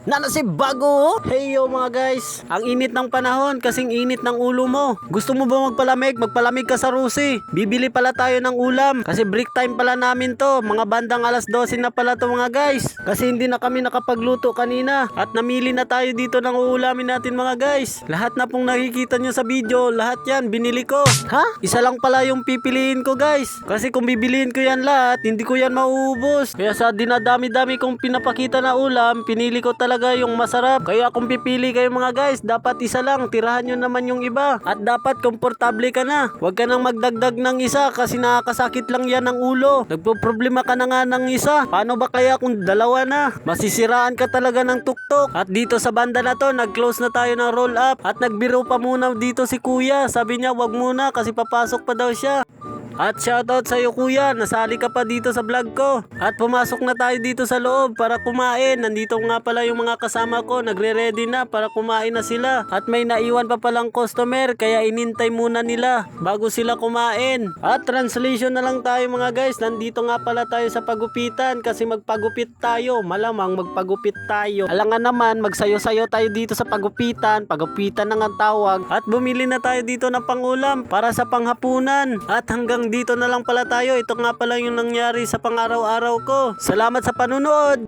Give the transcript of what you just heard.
Nanasib bago! Hey yo mga guys! Ang init ng panahon kasing init ng ulo mo. Gusto mo ba magpalamig? Magpalamig ka sa Rusi. Bibili pala tayo ng ulam kasi break time pala namin to. Mga bandang alas 12 na pala to mga guys. Kasi hindi na kami nakapagluto kanina. At namili na tayo dito ng uulamin natin mga guys. Lahat na pong nakikita nyo sa video, lahat yan binili ko. Ha? Isa lang pala yung pipiliin ko guys. Kasi kung bibiliin ko yan lahat, hindi ko yan mauubos. Kaya sa dinadami-dami kong pinapakita na ulam, pinili ko talaga yung masarap. Kaya kung pipili kayo mga guys, dapat isa lang, tirahan nyo naman yung iba. At dapat komportable ka na. Huwag ka nang magdagdag ng isa kasi nakakasakit lang yan ng ulo. Nagpo-problema ka na nga ng isa. Paano ba kaya kung dalawa na? Masisiraan ka talaga ng tuktok. At dito sa banda na to, nag-close na tayo ng roll up. At nagbiro pa muna dito si kuya. Sabi niya wag muna kasi papasok pa daw siya. At shoutout sa iyo kuya, nasali ka pa dito sa vlog ko. At pumasok na tayo dito sa loob para kumain. Nandito nga pala yung mga kasama ko, nagre-ready na para kumain na sila. At may naiwan pa palang customer kaya inintay muna nila bago sila kumain. At translation na lang tayo mga guys, nandito nga pala tayo sa pagupitan kasi magpagupit tayo. Malamang magpagupit tayo. Alangan naman magsayo-sayo tayo dito sa pagupitan. Pagupitan na nga tawag. At bumili na tayo dito ng pangulam para sa panghapunan. At hanggang dito na lang pala tayo. Ito nga pala yung nangyari sa pang-araw-araw ko. Salamat sa panunood!